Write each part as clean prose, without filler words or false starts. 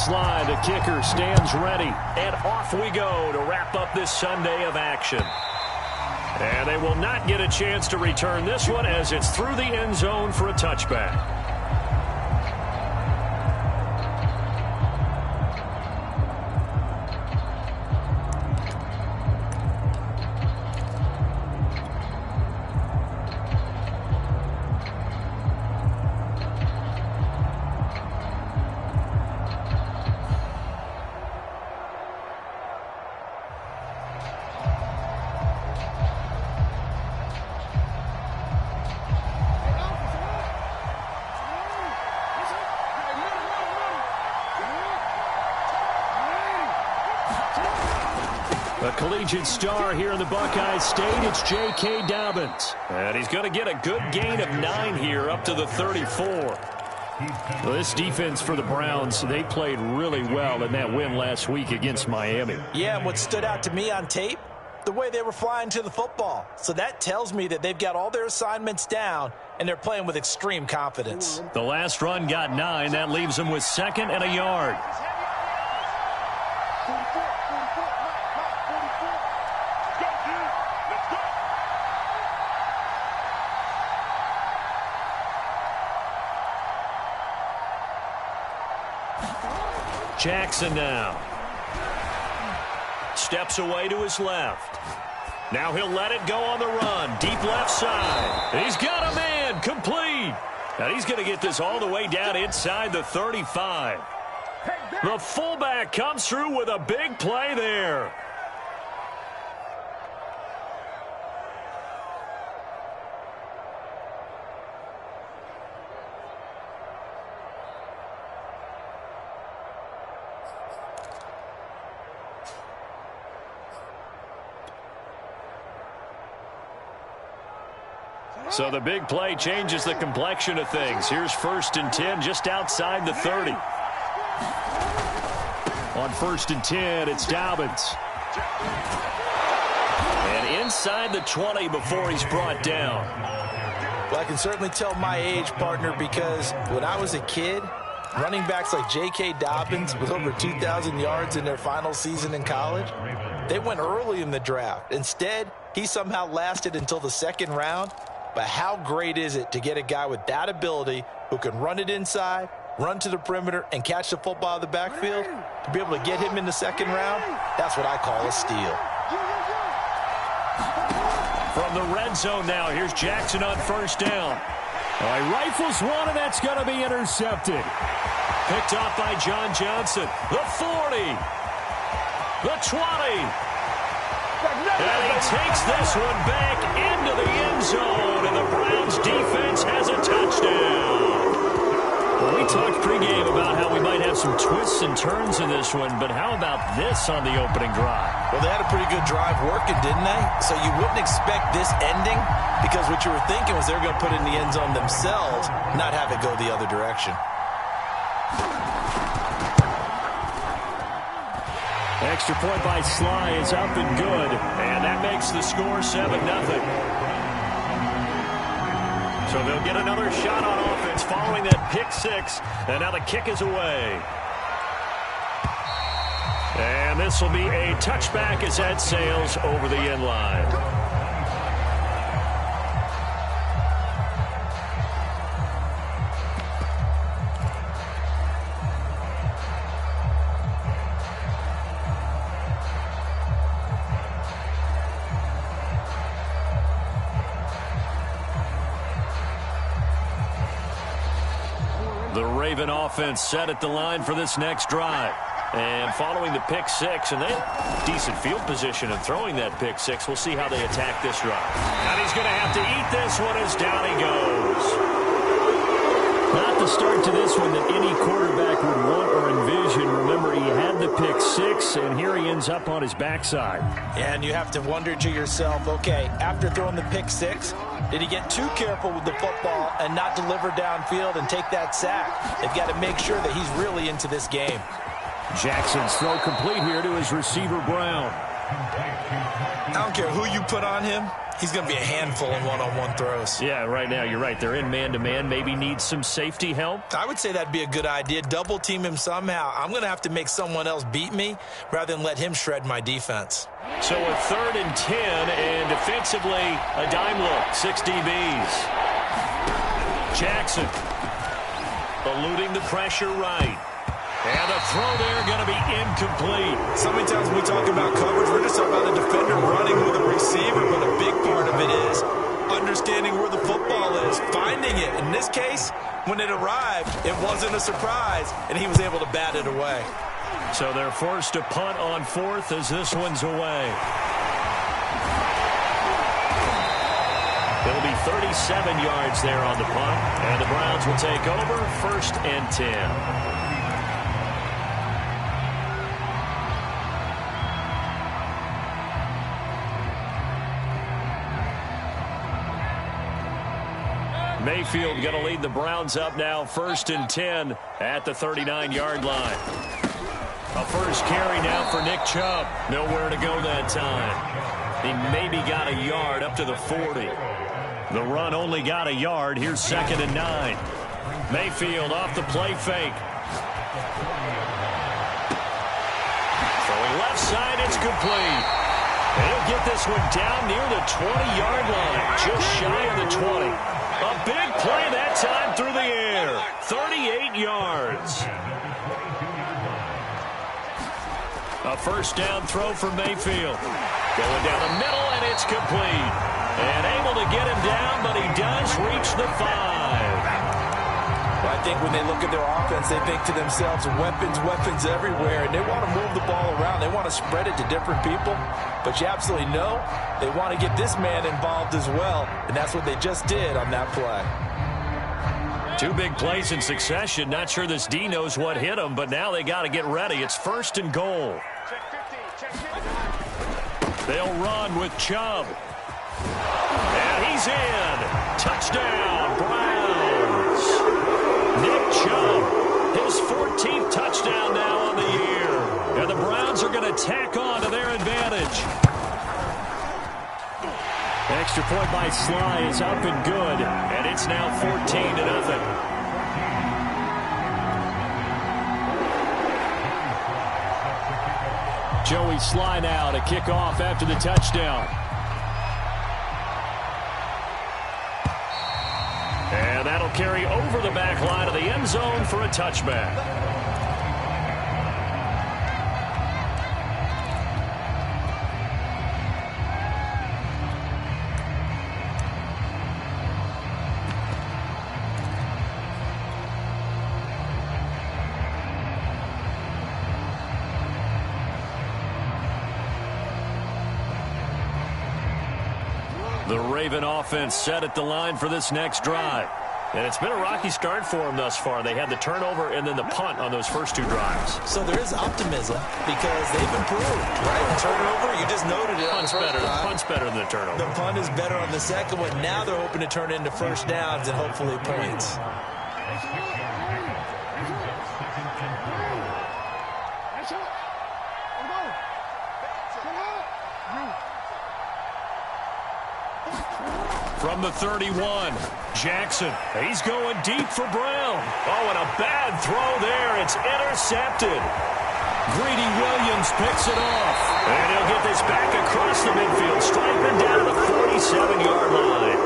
Sly, the kicker, stands ready. And off we go to wrap up this Sunday of action. And they will not get a chance to return this one as it's through the end zone for a touchback. A collegiate star here in the Buckeye State, it's J.K. Dobbins. And he's going to get a good gain of 9 here up to the 34. Well, this defense for the Browns, they played really well in that win last week against Miami. Yeah, and what stood out to me on tape, the way they were flying to the football. So that tells me that they've got all their assignments down, and they're playing with extreme confidence. The last run got 9. That leaves them with 2nd and a yard. Jackson now. Steps away to his left. Now he'll let it go on the run. Deep left side. He's got a man. Complete. And he's going to get this all the way down inside the 35. The fullback comes through with a big play there. So the big play changes the complexion of things. Here's 1st and 10 just outside the 30. On 1st and 10, it's Dobbins. And inside the 20 before he's brought down. Well, I can certainly tell my age, partner, because when I was a kid, running backs like J.K. Dobbins with over 2,000 yards in their final season in college, they went early in the draft. Instead, he somehow lasted until the 2nd round. But how great is it to get a guy with that ability who can run it inside, run to the perimeter, and catch the football out of the backfield? To be able to get him in the 2nd round, that's what I call a steal. From the red zone now, here's Jackson on 1st down. All right, rifles one, and that's going to be intercepted. Picked off by John Johnson. The 40. The 20. And he takes this one back into the end zone, and the Browns defense has a touchdown. Well, we talked pregame about how we might have some twists and turns in this one, but how about this on the opening drive? Well, they had a pretty good drive working, didn't they? So you wouldn't expect this ending, because what you were thinking was they were going to put it in the end zone themselves, not have it go the other direction. Extra point by Sly is up and good. And that makes the score 7-0. So they'll get another shot on offense following that pick 6. And now the kick is away. And this will be a touchback as that sails over the end line. The Raven offense set at the line for this next drive. And following the pick 6, and they have decent field position in throwing that pick 6. We'll see how they attack this drive. And he's going to have to eat this one as down he goes. Not the start to this one that any quarterback would want or envision. Remember, he had the pick 6, and here he ends up on his backside. And you have to wonder to yourself, okay, after throwing the pick 6, did he get too careful with the football and not deliver downfield and take that sack? They've got to make sure that he's really into this game. Jackson's throw complete here to his receiver, Brown. I don't care who you put on him. He's going to be a handful in one-on-one throws. Yeah, right now you're right. They're in man-to-man. Maybe need some safety help. I would say that'd be a good idea. Double team him somehow. I'm going to have to make someone else beat me rather than let him shred my defense. So a 3rd and 10, and defensively a dime look. 6 DBs. Jackson eluding the pressure right. And the throw there going to be incomplete. So many times when we talk about coverage, we're just talking about the defender running with a receiver, but a big part of it is understanding where the football is, finding it. In this case, when it arrived, it wasn't a surprise, and he was able to bat it away. So they're forced to punt on 4th as this one's away. It'll be 37 yards there on the punt, and the Browns will take over 1st and 10. Mayfield going to lead the Browns up now, 1st and 10 at the 39-yard line. A first carry now for Nick Chubb. Nowhere to go that time. He maybe got a yard up to the 40. The run only got a yard. Here's 2nd and 9. Mayfield off the play fake. Throwing left side, it's complete. And he'll get this one down near the 20-yard line, just shy of the 20. A big play that time through the air. 38 yards. A first down throw for Mayfield. Going down the middle, and it's complete. And able to get him down, but he does reach the 5. Well, I think when they look at their offense, they think to themselves, weapons everywhere, and they want to move the ball around. They want to spread it to different people. But you absolutely know they want to get this man involved as well, and that's what they just did on that play. 2 big plays in succession. Not sure this D knows what hit him, but now they got to get ready. It's 1st and goal. They'll run with Chubb. And he's in. Touchdown, Browns. Nick Chubb, his 14th touchdown now on the year. And the Browns are going to tack on to their advantage. Extra point by Sly is up and good. And it's now 14-0. Joey Sly now to kick off after the touchdown. And that'll carry over the back line of the end zone for a touchback. The Raven offense set at the line for this next drive. And it's been a rocky start for them thus far. They had the turnover and then the punt on those first 2 drives. So there is optimism because they've improved, right? The turnover, you just noted it. Punt's better than the turnover. The punt is better on the second one. Now they're hoping to turn it into first downs and hopefully points. From the 31, Jackson. He's going deep for Brown. Oh, and a bad throw there. It's intercepted. Greedy Williams picks it off. And he'll get this back across the midfield, striping down to the 47-yard line.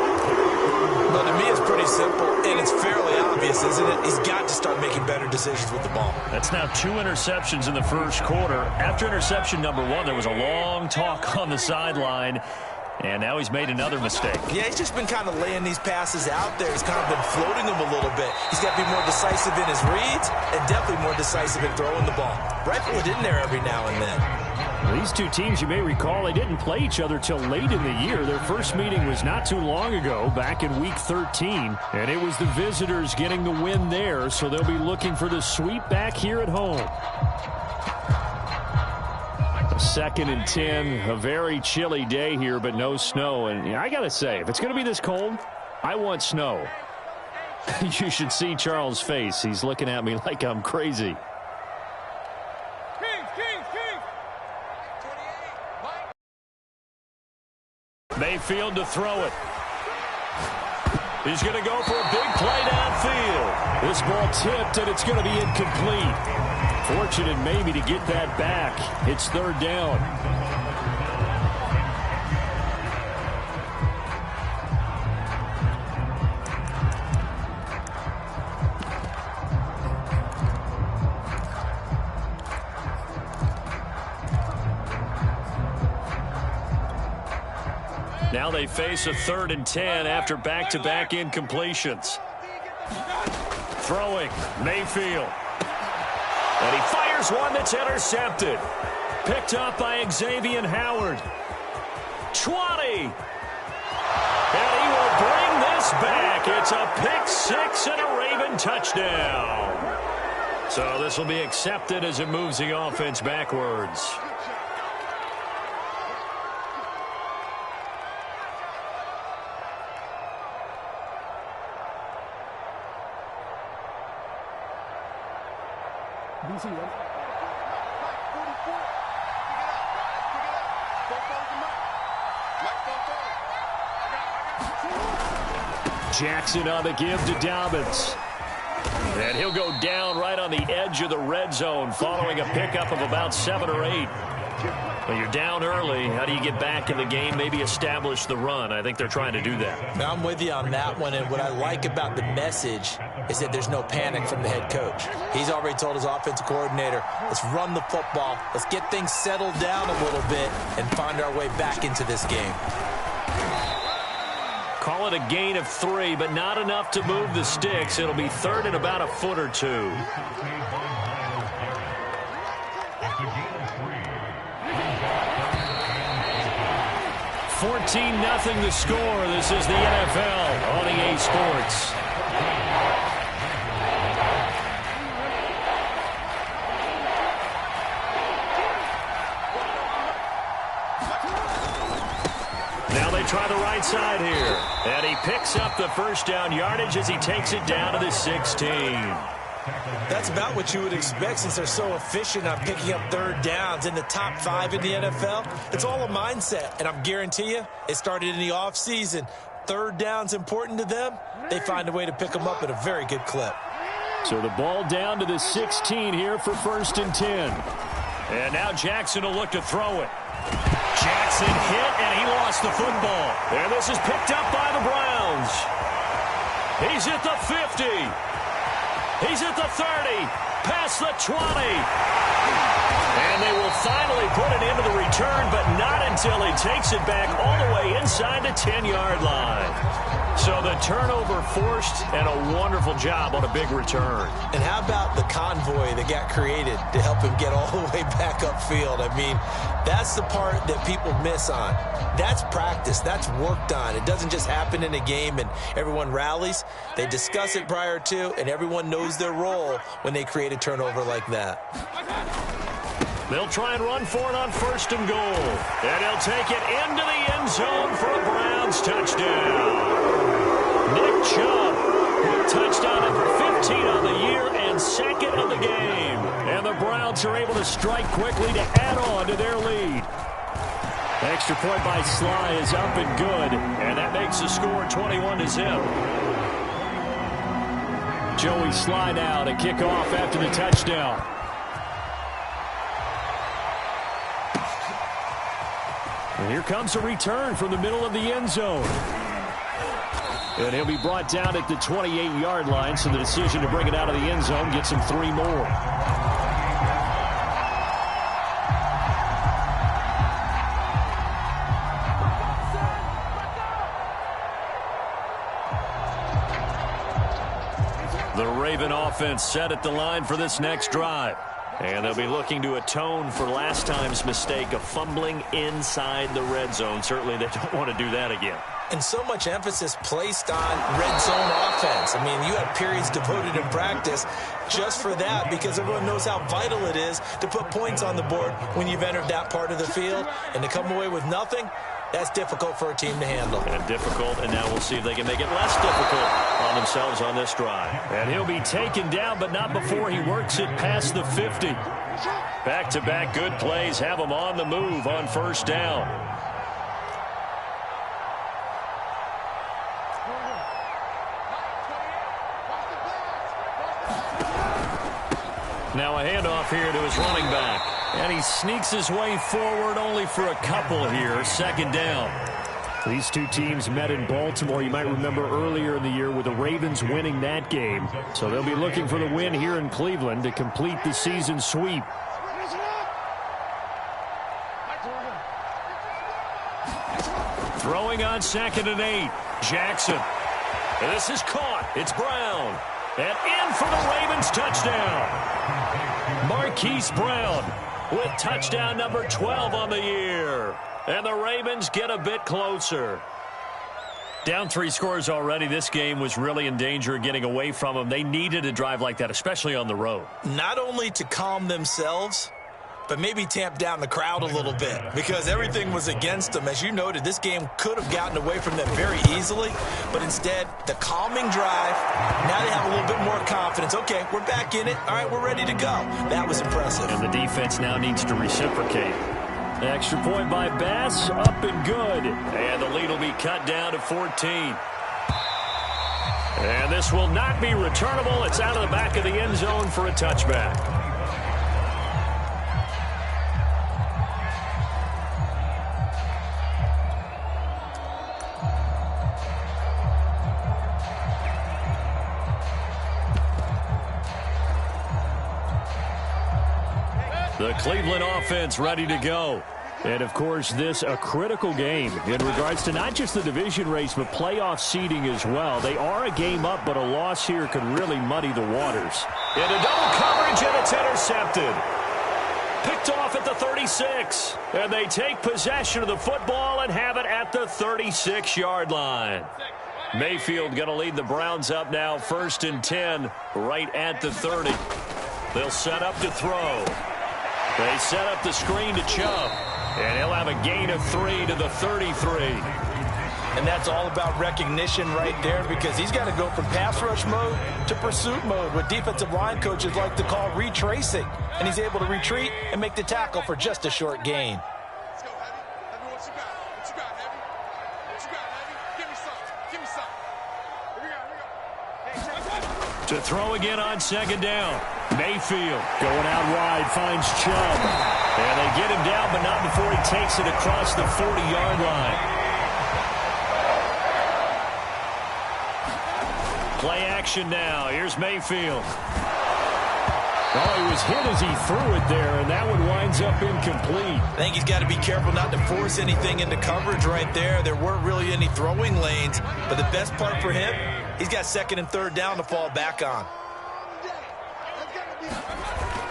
Well, to me, it's pretty simple, and it's fairly obvious, isn't it? He's got to start making better decisions with the ball. That's now 2 interceptions in the first quarter. After interception number 1, there was a long talk on the sideline. And now he's made another mistake. Yeah, he's just been kind of laying these passes out there. He's kind of been floating them a little bit. He's got to be more decisive in his reads and definitely more decisive in throwing the ball. Rifle it in there every now and then. Well, these 2 teams, you may recall, they didn't play each other till late in the year. Their first meeting was not too long ago, back in Week 13. And it was the visitors getting the win there, so they'll be looking for the sweep back here at home. 2nd and 10, a very chilly day here, but no snow. And I got to say, if it's going to be this cold, I want snow. You should see Charles' face. He's looking at me like I'm crazy. Mayfield to throw it. He's going to go for a big play downfield. This ball tipped, and it's going to be incomplete. Fortunate maybe to get that back. It's third down. Now they face a 3rd and 10 after back-to-back incompletions. Throwing, Mayfield. And he fires one that's intercepted. Picked up by Xavier Howard. 20. And he will bring this back. It's a pick six and a Raven touchdown. So this will be accepted as it moves the offense backwards. Jackson on the give to Dobbins. And he'll go down right on the edge of the red zone following a pickup of about 7 or 8. When you're down early, how do you get back in the game, maybe establish the run? I think they're trying to do that. Now, I'm with you on that one, and what I like about the message is that there's no panic from the head coach. He's already told his offensive coordinator, let's run the football, let's get things settled down a little bit and find our way back into this game. Call it a gain of 3, but not enough to move the sticks. It'll be 3rd and about a foot or 2. $14-0 the score. This is the NFL on EA Sports. Now they try the right side here. And he picks up the first down yardage as he takes it down to the 16. That's about what you would expect since they're so efficient on picking up 3rd downs in the top 5 in the NFL. It's all a mindset, and I guarantee you it started in the offseason. 3rd down's important to them. They find a way to pick them up at a very good clip. So the ball down to the 16 here for 1st and 10. And now Jackson will look to throw it. Jackson hit, and he lost the football. And this is picked up by the Browns. He's at the 50. He's at the 30, past the 20. And they will finally put it into the return, but not until he takes it back all the way inside the 10-yard line. So the turnover forced, and a wonderful job on a big return. And how about the convoy that got created to help him get all the way back upfield? I mean, that's the part that people miss on. That's practice. That's worked on. It doesn't just happen in a game and everyone rallies. They discuss it prior to, and everyone knows their role when they create a turnover like that. They'll try and run for it on 1st and goal. And he'll take it into the end zone for a Browns touchdown. Nick Chubb with touchdown number 15 on the year and 2nd of the game. And the Browns are able to strike quickly to add on to their lead. Extra point by Sly is up and good. And that makes the score 21-0. Joey Sly now to kick off after the touchdown. And here comes a return from the middle of the end zone. And he'll be brought down at the 28-yard line, so the decision to bring it out of the end zone gets him 3 more. The Raven offense set at the line for this next drive. And they'll be looking to atone for last time's mistake of fumbling inside the red zone. Certainly they don't want to do that again. And so much emphasis placed on red zone offense. I mean, you have periods devoted in practice just for that because everyone knows how vital it is to put points on the board when you've entered that part of the field. And to come away with nothing, that's difficult for a team to handle. And difficult, and now we'll see if they can make it less difficult on themselves on this drive. And he'll be taken down, but not before he works it past the 50. Back-to-back good plays have him on the move on 1st down. Now a handoff here to his running back. And he sneaks his way forward only for a couple here. Second down. These two teams met in Baltimore. You might remember earlier in the year with the Ravens winning that game. So they'll be looking for the win here in Cleveland to complete the season sweep. Throwing on 2nd and 8. Jackson. And this is caught. It's Brown. And in for the Ravens touchdown. Marquise Brown with touchdown number 12 on the year. And the Ravens get a bit closer. Down 3 scores already. This game was really in danger of getting away from them. They needed a drive like that, especially on the road. Not only to calm themselves, but maybe tamp down the crowd a little bit because everything was against them. As you noted, this game could have gotten away from them very easily, but instead, the calming drive, now they have a little bit more confidence. Okay, we're back in it. All right, we're ready to go. That was impressive. And the defense now needs to reciprocate. Extra point by Bass, up and good. And the lead will be cut down to 14. And this will not be returnable. It's out of the back of the end zone for a touchback. The Cleveland offense ready to go. And, of course, this a critical game in regards to not just the division race, but playoff seeding as well. They are a game up, but a loss here could really muddy the waters. Into double coverage, and it's intercepted. Picked off at the 36. And they take possession of the football and have it at the 36-yard line. Mayfield going to lead the Browns up now, 1st and 10, right at the 30. They'll set up to throw. They set up the screen to Chubb. And he'll have a gain of 3 to the 33. And that's all about recognition right there because he's got to go from pass rush mode to pursuit mode, what defensive line coaches like to call retracing. And he's able to retreat and make the tackle for just a short gain. Let's go, Heavy. Heavy, what you got? What you got, Heavy? What you got, Heavy? Give me some. Give me some. Here we go. Hey, to throw again on 2nd down. Mayfield going out wide, finds Chubb. And they get him down, but not before he takes it across the 40-yard line. Play action now. Here's Mayfield. Oh, he was hit as he threw it there, and that one winds up incomplete. I think he's got to be careful not to force anything into coverage right there. There weren't really any throwing lanes, but the best part for him, he's got 2nd and 3rd down to fall back on.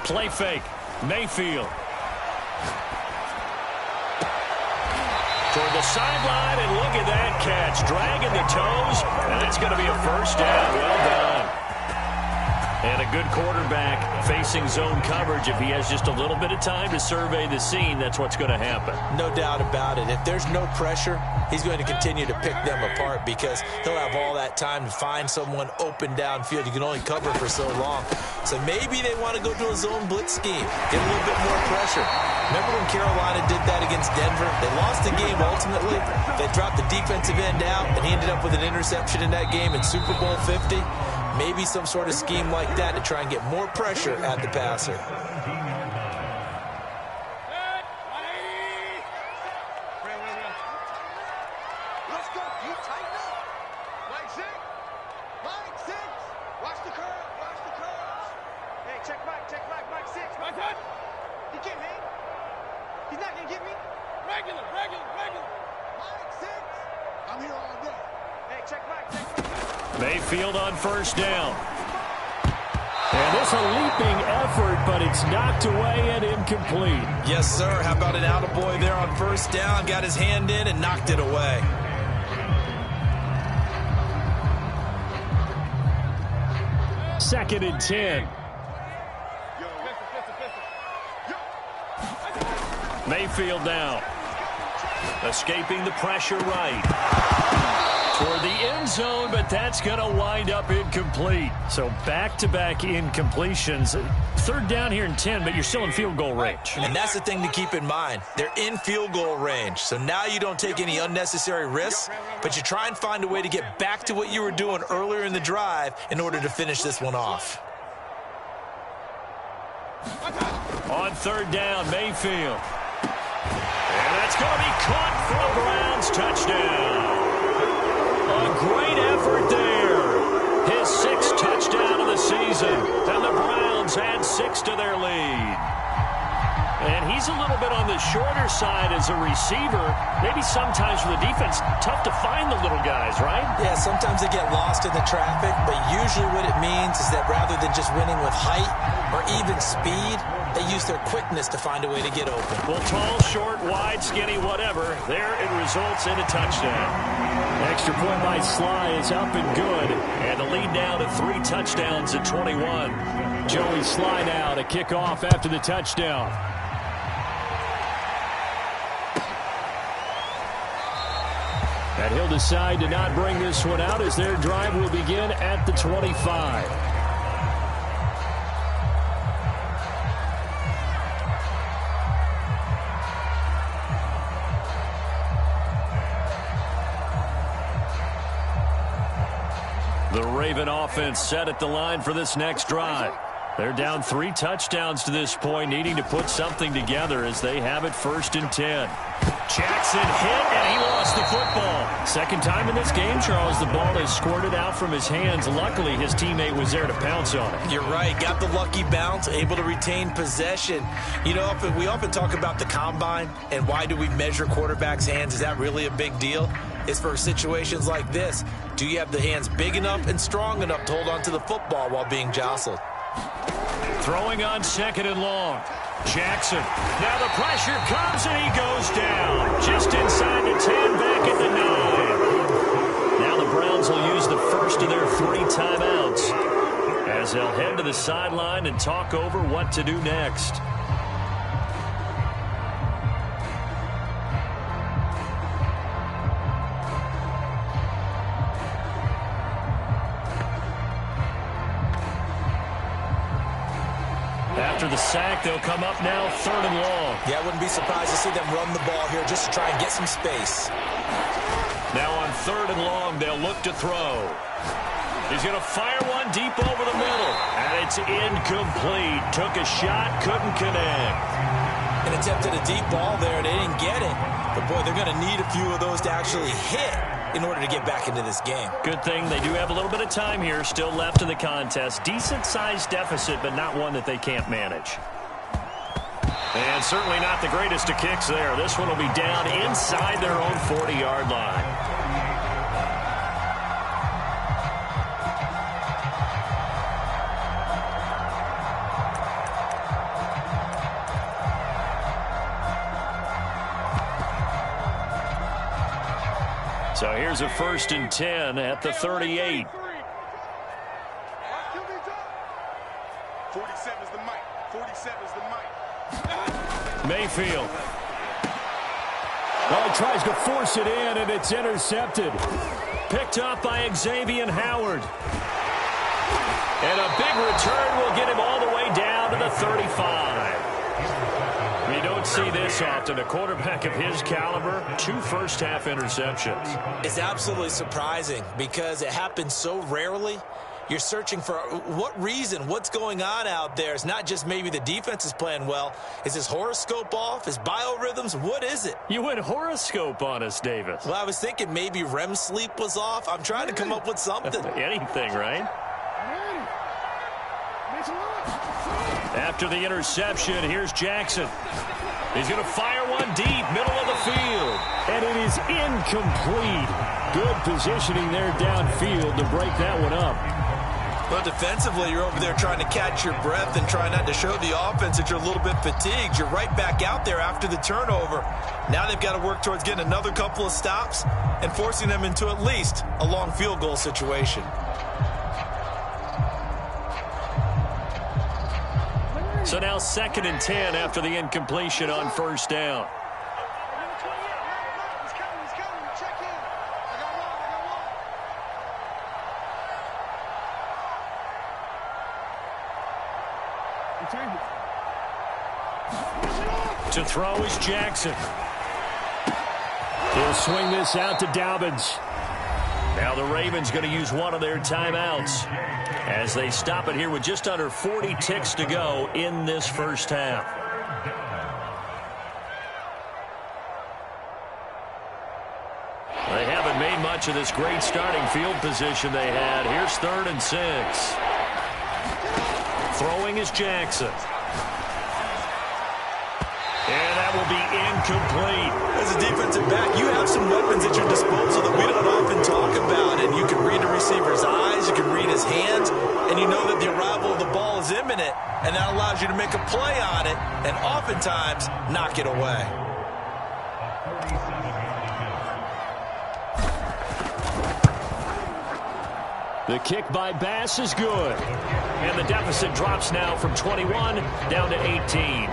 Play fake. Mayfield. Toward the sideline, and look at that catch. Dragging the toes, and it's going to be a 1st down. Well done. And a good quarterback facing zone coverage. If he has just a little bit of time to survey the scene, that's what's going to happen. No doubt about it. If there's no pressure, he's going to continue to pick them apart because he'll have all that time to find someone open downfield. You can only cover for so long. So maybe they want to go to a zone blitz scheme, get a little bit more pressure. Remember when Carolina did that against Denver? They lost the game ultimately. They dropped the defensive end out, and he ended up with an interception in that game in Super Bowl 50. Maybe some sort of scheme like that to try and get more pressure at the passer. Let's go. You tighten up. Mike 6. Mike 6. Watch the curve. Watch the curve. Hey, check Mike. Check Mike. Mike 6. Mike what? He get me. He's not going to get me. Regular. Mike 6. I'm here all day. Hey, check Mike. Check Mike. Mayfield on 1st down. And this a leaping effort, but it's knocked away and incomplete. Yes, sir. How about an attaboy there on 1st down? Got his hand in and knocked it away. Second and 10. Mayfield now. Escaping the pressure right. Toward the end zone, but that's going to wind up incomplete. So back-to-back incompletions. 3rd down here in 10, but you're still in field goal range. And that's the thing to keep in mind. They're in field goal range. So now you don't take any unnecessary risks, but you try and find a way to get back to what you were doing earlier in the drive in order to finish this one off. On third down, Mayfield. And that's going to be caught for a Browns touchdown. A great effort there. His 6th touchdown of the season. And the Browns add 6 to their lead. And he's a little bit on the shorter side as a receiver. Maybe sometimes for the defense, tough to find the little guys, right? Yeah, sometimes they get lost in the traffic, but usually what it means is that rather than just winning with height or even speed, they use their quickness to find a way to get open. Well, tall, short, wide, skinny, whatever, there it results in a touchdown. Extra point by Sly is up and good. And the lead now to 3 touchdowns at 21. Joey Sly now to kick off after the touchdown. And he'll decide to not bring this one out as their drive will begin at the 25. The Raven offense set at the line for this next drive. They're down 3 touchdowns to this point, needing to put something together as they have it 1st and 10. Jackson hit, and he lost the football. Second time in this game, Charles, the ball has squirted out from his hands. Luckily, his teammate was there to pounce on it. You're right. Got the lucky bounce, able to retain possession. You know, we often talk about the combine and why do we measure quarterbacks' hands. Is that really a big deal? It's for situations like this. Do you have the hands big enough and strong enough to hold on to the football while being jostled? Throwing on 2nd and long. Jackson. Now the pressure comes and he goes down. Just inside the 10, back at the 9. Now the Browns will use the first of their 3 timeouts as they'll head to the sideline and talk over what to do next. After the sack, they'll come up now 3rd and long. Yeah, I wouldn't be surprised to see them run the ball here just to try and get some space. Now on 3rd and long, they'll look to throw. He's going to fire one deep over the middle. And it's incomplete. Took a shot, couldn't connect. An attempt at a deep ball there. They didn't get it. But, boy, they're going to need a few of those to actually hit in order to get back into this game. Good thing they do have a little bit of time here still left in the contest. Decent-sized deficit, but not one that they can't manage. And certainly not the greatest of kicks there. This one will be down inside their own 40-yard line. So here's a 1st and 10 at the 38. 47 is the mic. 47 is the mic. Mayfield. Well, he tries to force it in, and it's intercepted. Picked up by Xavier Howard. And a big return will get him all the way down to the 35. You don't see this often. A quarterback of his caliber, 2 first-half interceptions. It's absolutely surprising because it happens so rarely. You're searching for what reason, what's going on out there. It's not just maybe the defense is playing well. Is his horoscope off? His biorhythms? What is it? You went horoscope on us, Davis. Well, I was thinking maybe REM sleep was off. I'm trying to come up with something. Anything, right? After the interception, here's Jackson. He's going to fire one deep, middle of the field. And it is incomplete. Good positioning there downfield to break that one up. Well, defensively, you're over there trying to catch your breath and try not to show the offense that you're a little bit fatigued. You're right back out there after the turnover. Now they've got to work towards getting another couple of stops and forcing them into at least a long field goal situation. So now 2nd and 10 after the incompletion on 1st down. To throw is Jackson. He'll swing this out to Dobbins. Now the Ravens going to use one of their timeouts as they stop it here with just under 40 ticks to go in this first half. They haven't made much of this great starting field position they had. Here's 3rd and 6. Throwing is Jackson. And that will be incomplete. As a defensive back, you have some weapons at your disposal that we don't often talk about. And you can read the receiver's eyes, you can read his hands, and you know that the arrival of the ball is imminent. And that allows you to make a play on it and oftentimes knock it away. The kick by Bass is good. And the deficit drops now from 21 down to 18.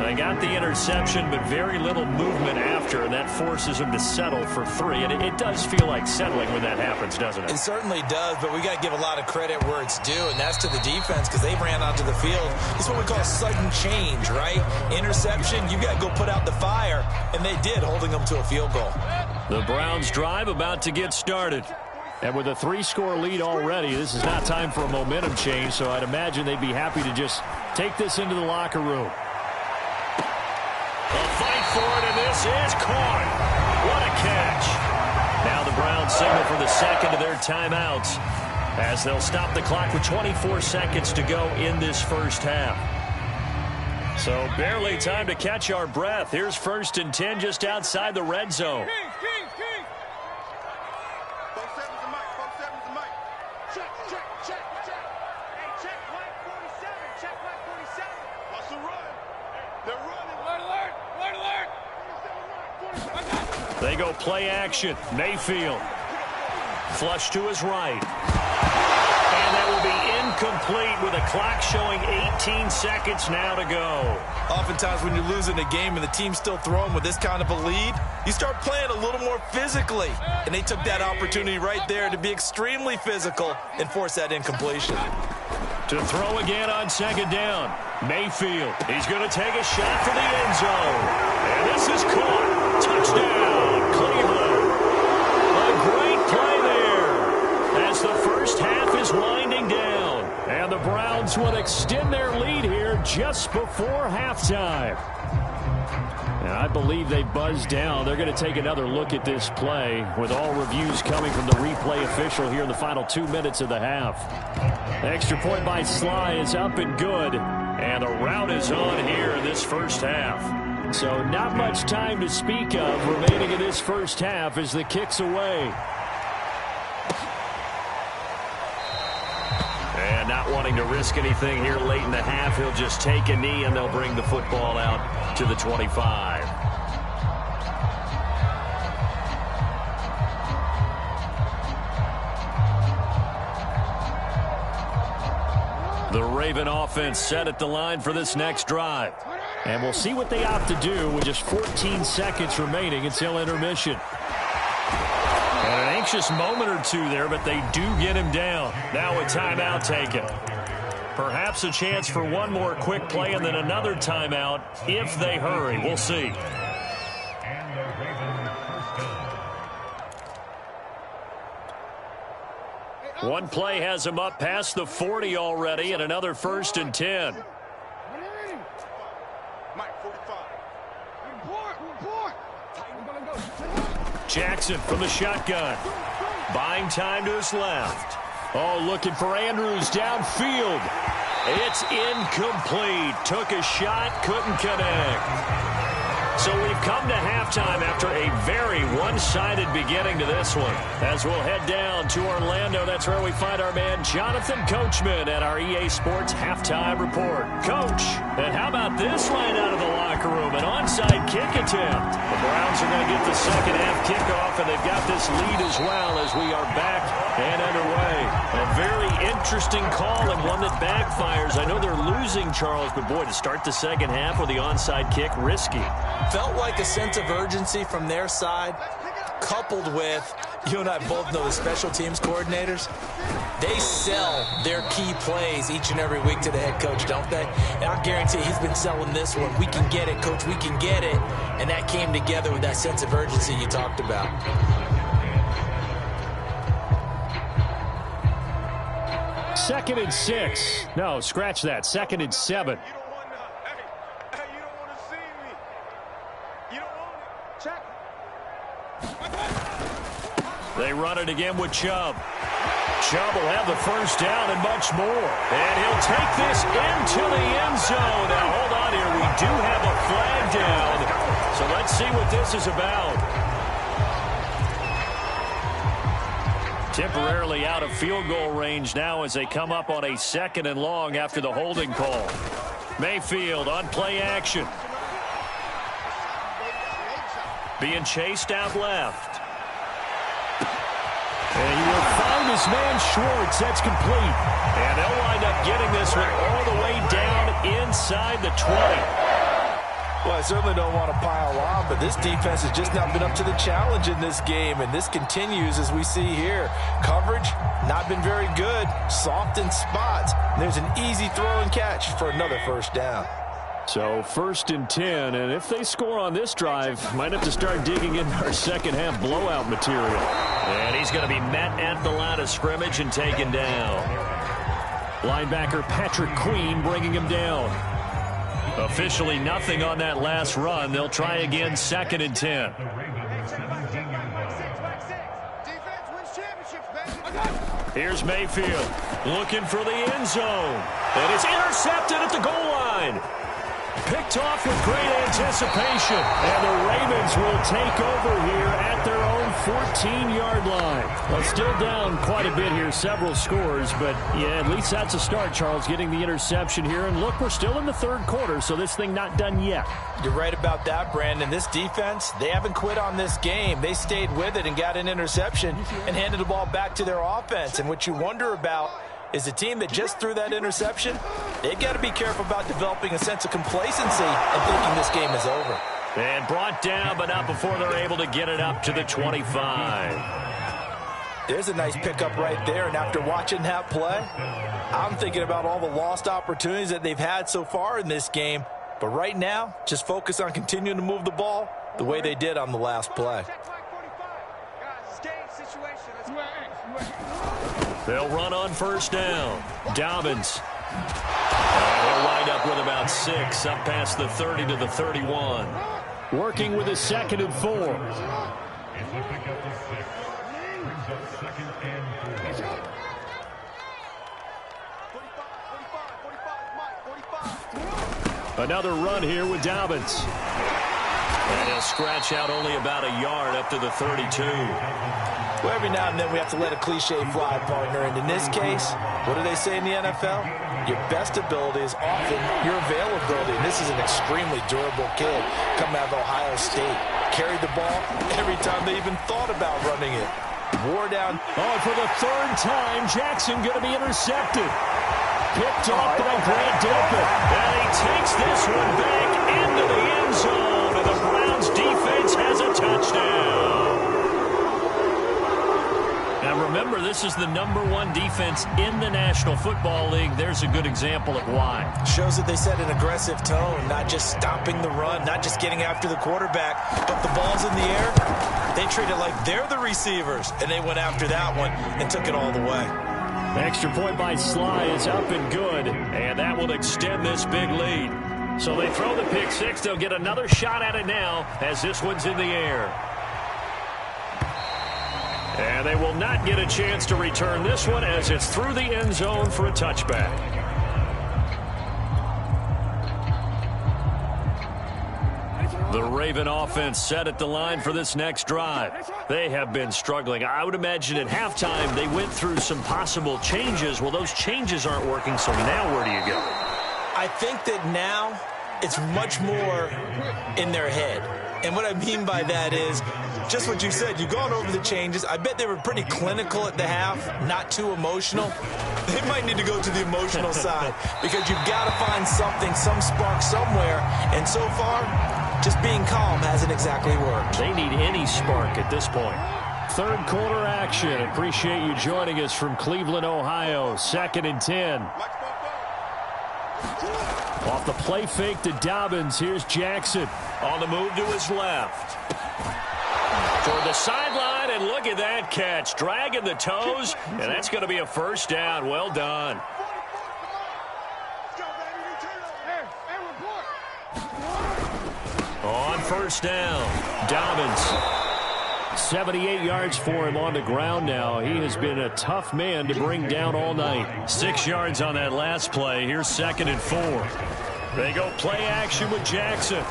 They got the interception, but very little movement after, and that forces them to settle for 3. And it does feel like settling when that happens, doesn't it? It certainly does, but we got to give a lot of credit where it's due, and that's to the defense because they ran onto the field. It's what we call a sudden change, right? Interception, you got to go put out the fire, and they did, holding them to a field goal. The Browns drive about to get started. And with a 3-score lead already, this is not time for a momentum change, so I'd imagine they'd be happy to just take this into the locker room. A fight for it, and this is caught. What a catch. Now the Browns signal for the second of their timeouts as they'll stop the clock with 24 seconds to go in this first half. So barely time to catch our breath. Here's 1st and 10 just outside the red zone. They go play action. Mayfield. Flush to his right. And that will be incomplete with a clock showing 18 seconds now to go. Oftentimes when you're losing a game and the team's still throwing with this kind of a lead, you start playing a little more physically. And they took that opportunity right there to be extremely physical and force that incompletion. To throw again on 2nd down. Mayfield. He's going to take a shot for the end zone. And this is caught. Touchdown, Cleveland. A great play there as the first half is winding down. And the Browns would extend their lead here just before halftime. And I believe they buzzed down. They're going to take another look at this play with all reviews coming from the replay official here in the final 2 minutes of the half. The extra point by Sly is up and good. And the route is on here in this first half. So not much time to speak of remaining in this first half as the kick's away. And not wanting to risk anything here late in the half, he'll just take a knee and they'll bring the football out to the 25. The Raven offense set at the line for this next drive. And we'll see what they opt to do with just 14 seconds remaining until intermission. And an anxious moment or two there, but they do get him down. Now a timeout taken. Perhaps a chance for one more quick play and then another timeout if they hurry. We'll see. One play has him up past the 40 already, and another 1st and 10. Jackson from the shotgun. Buying time to his left. Oh, looking for Andrews downfield. It's incomplete. Took a shot, couldn't connect. So we've come to halftime after a very one-sided beginning to this one. As we'll head down to Orlando, that's where we find our man Jonathan Coachman at our EA Sports Halftime Report. Coach, and how about this line out of the locker room? An onside kick attempt. The Browns are going to get the second half kickoff, and they've got this lead as well as we are back and underway. A very interesting call and one that backfires. I know they're losing, Charles, but boy, to start the second half with the onside kick, risky. Felt like a sense of urgency from their side, coupled with, you and I both know the special teams coordinators, they sell their key plays each and every week to the head coach, don't they? And I guarantee he's been selling this one. We can get it, coach, we can get it. And that came together with that sense of urgency you talked about. 2nd and 6. No, scratch that. 2nd and 7. You don't want to, hey, you don't want to see me. You don't want to. Check. They run it again with Chubb. Chubb will have the first down and much more. And he'll take this into the end zone. Now, hold on here. We do have a flag down. So let's see what this is about. Temporarily out of field goal range now as they come up on a 2nd and long after the holding call. Mayfield on play action. Being chased out left. And he will find his man Schwartz. That's complete. And they'll wind up getting this one all the way down inside the 20. Well, I certainly don't want to pile on, but this defense has just not been up to the challenge in this game, and this continues as we see here. Coverage, not been very good. Soft in spots. And there's an easy throw and catch for another first down. So 1st and 10, and if they score on this drive, might have to start digging into our second half blowout material. And he's going to be met at the line of scrimmage and taken down. Linebacker Patrick Queen bringing him down. Officially nothing on that last run. They'll try again 2nd and 10. Here's Mayfield looking for the end zone. And it's intercepted at the goal line. Picked off with great anticipation. And the Ravens will take over here at their own 14-yard line. Well, still down quite a bit here, several scores, but yeah, at least that's a start, Charles, getting the interception here. And look, we're still in the 3rd quarter, so this thing not done yet. You're right about that, Brandon. This defense, they haven't quit on this game. They stayed with it and got an interception and handed the ball back to their offense. And what you wonder about is the team that just threw that interception, they've got to be careful about developing a sense of complacency and thinking this game is over. And brought down, but not before they're able to get it up to the 25. There's a nice pickup right there, and after watching that play, I'm thinking about all the lost opportunities that they've had so far in this game. But right now, just focus on continuing to move the ball the way they did on the last play. They'll run on first down. Dobbins. And he'll wind up with about 6 up past the 30 to the 31. Working with a 2nd and 4. Another run here with Dobbins. And he'll scratch out only about a yard up to the 32. Well, every now and then we have to let a cliche fly, partner. And in this case, what do they say in the NFL? Your best ability is often your availability. And this is an extremely durable kid coming out of Ohio State. Carried the ball every time they even thought about running it. Wore down. Oh, for the 3rd time, Jackson going to be intercepted. Picked off by Grant Delpit. And he takes this one back into the end zone. And the Browns defense has a touchdown. Now remember, this is the #1 defense in the National Football League. There's a good example of why. Shows that they set an aggressive tone, not just stopping the run, not just getting after the quarterback, but the ball's in the air. They treat it like they're the receivers, and they went after that one and took it all the way. Extra point by Sly is up and good. And that will extend this big lead. So they throw the pick 6. They'll get another shot at it now as this one's in the air. And they will not get a chance to return this one as it's through the end zone for a touchback. The Raven offense set at the line for this next drive. They have been struggling. I would imagine at halftime they went through some possible changes. Well, those changes aren't working, so now where do you go? I think that now it's much more in their head. And what I mean by that is just what you said. You've gone over the changes. I bet they were pretty clinical at the half, not too emotional. They might need to go to the emotional side because you've got to find something, some spark somewhere. And so far, just being calm hasn't exactly worked. They need any spark at this point. 3rd quarter action. Appreciate you joining us from Cleveland, Ohio. 2nd and 10. Off the play fake to Dobbins. Here's Jackson. On the move to his left. Toward the sideline, and look at that catch. Dragging the toes, and that's going to be a first down. Well done. On first down, Dobbins. 78 yards for him on the ground now. He has been a tough man to bring down all night. 6 yards on that last play. Here's 2nd and 4. They go play action with Jackson.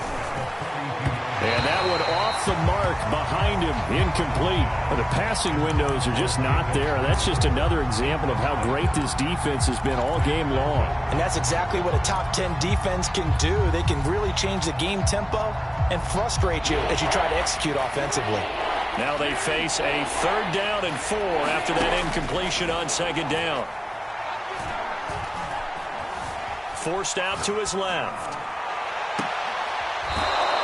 And that one off the mark behind him, incomplete. The passing windows are just not there. That's just another example of how great this defense has been all game long. And that's exactly what a top 10 defense can do. They can really change the game tempo and frustrate you as you try to execute offensively. Now they face a 3rd down and 4 after that incompletion on 2nd down. Forced out to his left.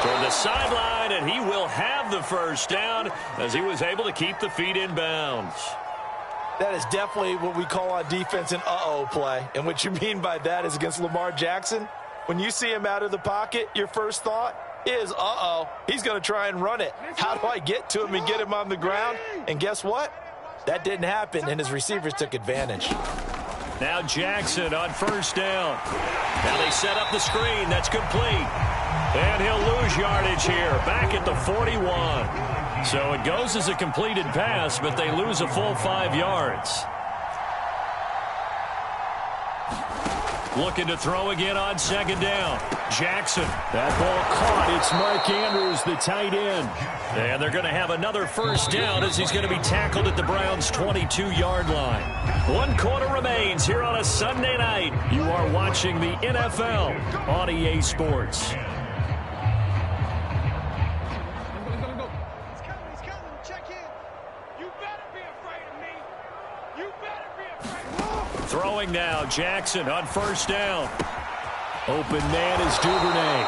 Toward the sideline, and he will have the first down as he was able to keep the feet in bounds. That is definitely what we call on defense an uh-oh play. And what you mean by that is against Lamar Jackson, when you see him out of the pocket, your first thought is, uh-oh, he's going to try and run it. How do I get to him and get him on the ground? And guess what? That didn't happen, and his receivers took advantage. Now Jackson on first down. Now they set up the screen. That's complete. And he'll lose yardage here, back at the 41. So it goes as a completed pass, but they lose a full 5 yards. Looking to throw again on 2nd down. Jackson. That ball caught. It's Mark Andrews, the tight end. And they're going to have another first down as he's going to be tackled at the Browns' 22-yard line. 1 quarter remains here on a Sunday night. You are watching the NFL on EA Sports. Throwing now, Jackson on first down. Open man is Duvernay.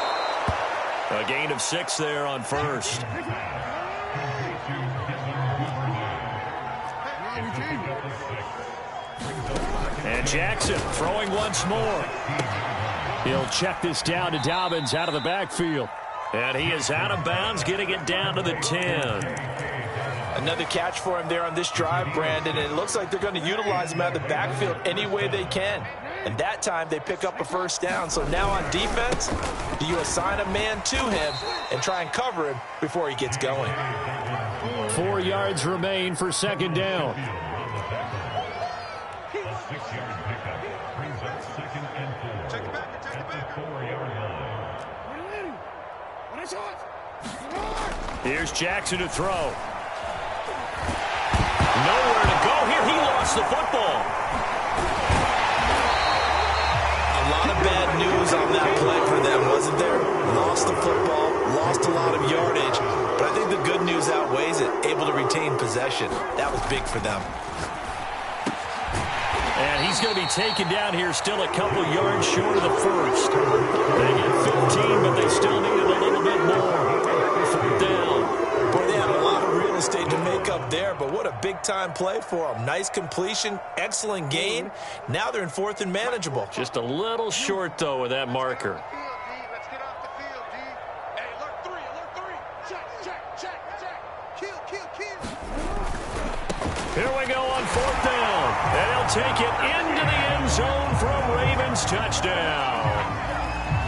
A gain of 6 there on first. And Jackson throwing once more. He'll check this down to Dobbins out of the backfield. And he is out of bounds, getting it down to the 10. Another catch for him there on this drive, Brandon, and it looks like they're going to utilize him out of the backfield any way they can. And that time they pick up a first down. So now on defense, do you assign a man to him and try and cover him before he gets going? 4 yards remain for 2nd down. Here's Jackson to throw. Nowhere to go here. He lost the football. A lot of bad news on that play for them, wasn't there? Lost the football, lost a lot of yardage, but I think the good news outweighs it. Able to retain possession. That was big for them. And he's going to be taken down here still a couple yards short of the first. They get 15, but they still needed a little bit more. 4th down. Boy, they had a lot of real estate to make up there, but what a big-time play for them. Nice completion, excellent gain. Now they're in 4th and manageable. Just a little short, though, with that marker. Let's get off the field, D. Hey, alert 3, alert 3. Check. Kill. Here we go on 4th down. And he'll take it into the end zone for a Ravens touchdown.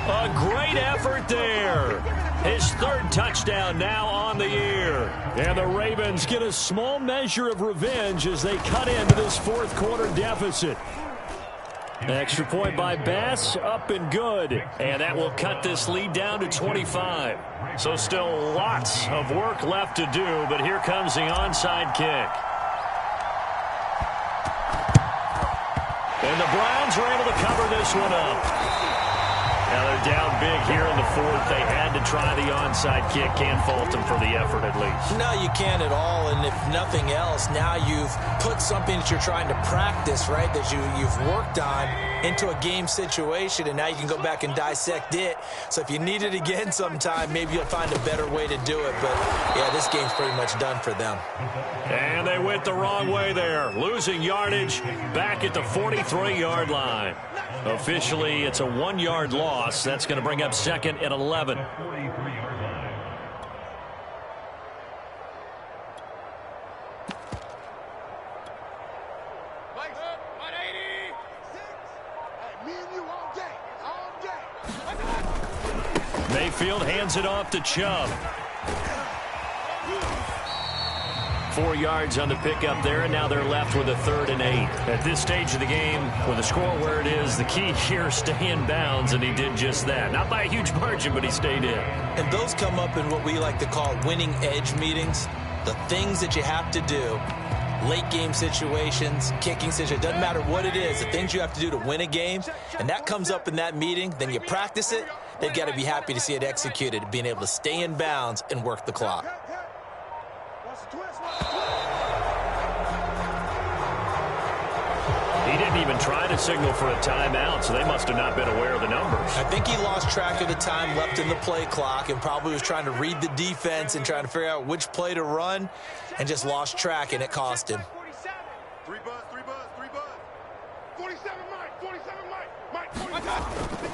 A great effort there. His 3rd touchdown now on the year. And the Ravens get a small measure of revenge as they cut into this 4th quarter deficit. Extra point by Bass, up and good. And that will cut this lead down to 25. So still lots of work left to do, but here comes the onside kick. And the Browns are able to cover this one up. Now they're down big here in the 4th. They had to try the onside kick. Can't fault them for the effort at least. No, you can't at all. And if nothing else, now you've put something that you're trying to practice, right, that you've worked on into a game situation, and now you can go back and dissect it. So if you need it again sometime, maybe you'll find a better way to do it. But, yeah, this game's pretty much done for them. And they went the wrong way there, losing yardage back at the 43-yard line. Officially, it's a 1-yard loss. That's going to bring up 2nd and 11. backfield, hands it off to Chubb. 4 yards on the pickup there, and now they're left with a 3rd and 8. At this stage of the game, with the score where it is, the key here is stay in bounds, and he did just that. Not by a huge margin, but he stayed in. And those come up in what we like to call winning edge meetings. The things that you have to do, late game situations, kicking situations, doesn't matter what it is, the things you have to do to win a game, and that comes up in that meeting, then you practice it, they've got to be happy to see it executed, being able to stay in bounds and work the clock. He didn't even try to signal for a timeout, so they must have not been aware of the numbers. I think he lost track of the time left in the play clock and probably was trying to read the defense and trying to figure out which play to run and just lost track, and it cost him. 3 buzz, 3 buzz, 3 buzz. 47 Mike,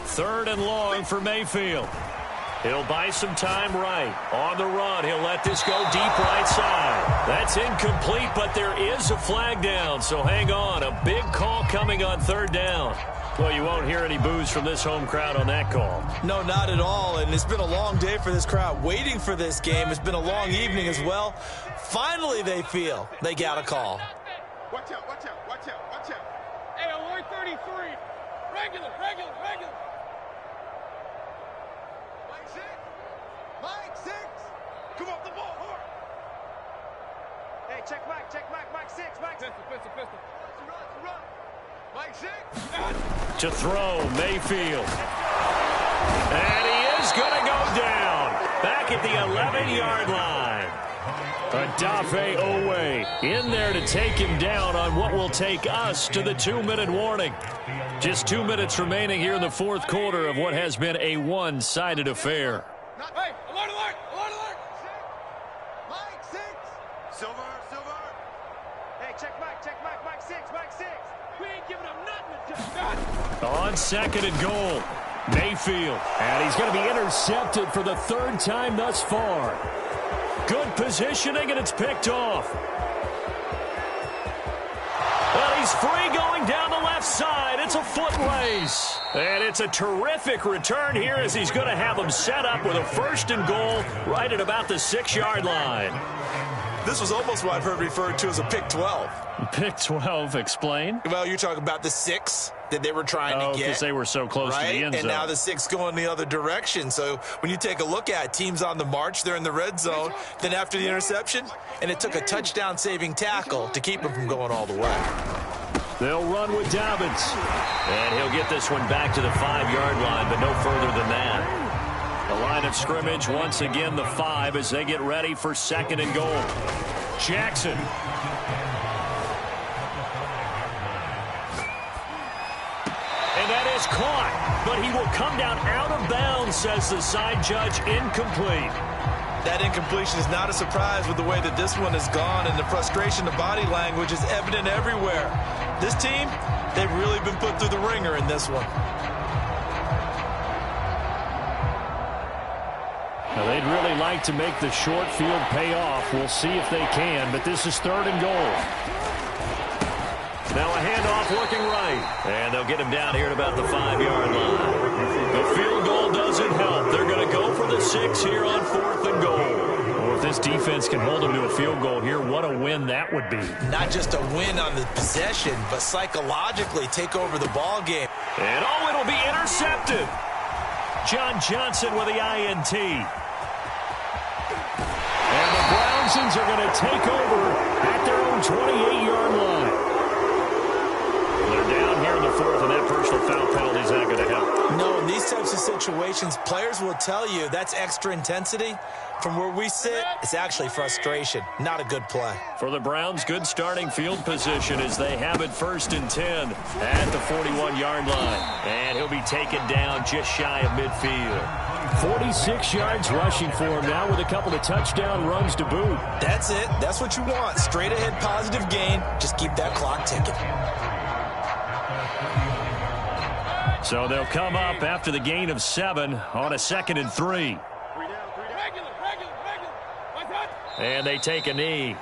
3rd and long for Mayfield. He'll buy some time right. On the run, he'll let this go deep right side. That's incomplete, but there is a flag down, so hang on. A big call coming on 3rd down. Well, you won't hear any boos from this home crowd on that call. No, not at all, and it's been a long day for this crowd waiting for this game. It's been a long evening as well. Finally, they feel they got a call. Watch out, watch out, watch out, watch out. Hey, alert 33. Regular. Mike 6. Come off the ball, hard. Hey, check Mike 6, Mike. Pistol. Run. Mike 6. To throw, Mayfield. And he is going to go down. Back at the 11-yard line. Adafe Owe in there to take him down on what will take us to the 2-minute warning. Just 2 minutes remaining here in the 4th quarter of what has been a one-sided affair. Hey, alert. Mike 6. Silver. Hey, check Mike 6. We ain't giving him nothing to do. On 2nd and goal, Mayfield. And he's going to be intercepted for the 3rd time thus far. Good positioning, and it's picked off. Well, he's free going down the left side. It's a foot race. And it's a terrific return here as he's going to have them set up with a 1st and goal right at about the 6-yard line. This was almost what I've heard referred to as a pick 12. Pick 12, explain. Well, you're talking about the 6 that they were trying to get. Because they were so close to the end zone. And now the 6 going the other direction. So when you take a look at teams on the march, they're in the red zone. Then after the interception, and it took a touchdown-saving tackle to keep them from going all the way. They'll run with Dobbins. And he'll get this one back to the 5-yard line, but no further than that. The line of scrimmage, once again, the 5 as they get ready for 2nd and goal. Jackson. And that is caught, but he will come down out of bounds, says the side judge, incomplete. That incompletion is not a surprise with the way that this one has gone, and the frustration, the body language is evident everywhere. This team, they've really been put through the ringer in this one. Now, they'd really like to make the short field pay off. We'll see if they can, but this is 3rd and goal. Now a handoff looking right. And they'll get him down here at about the 5-yard line. The field goal doesn't help. They're going to go for the 6 here on 4th and goal. Well, if this defense can hold them to a field goal here, what a win that would be. Not just a win on the possession, but psychologically take over the ball game. And it'll be intercepted. John Johnson with the INT. And the Brownsons are going to take over at their own 28-yard line. They're down here in the 4th, and that personal foul penalty is not going to help. No, in these types of situations, players will tell you that's extra intensity. From where we sit, it's actually frustration. Not a good play. For the Browns, good starting field position as they have it 1st and 10 at the 41-yard line. And he'll be taken down just shy of midfield. 46 yards rushing for him now with a couple of touchdown runs to boot. That's it. That's what you want. Straight ahead positive gain. Just keep that clock ticking. So they'll come up after the gain of 7 on a 2nd and 3. And they take a knee.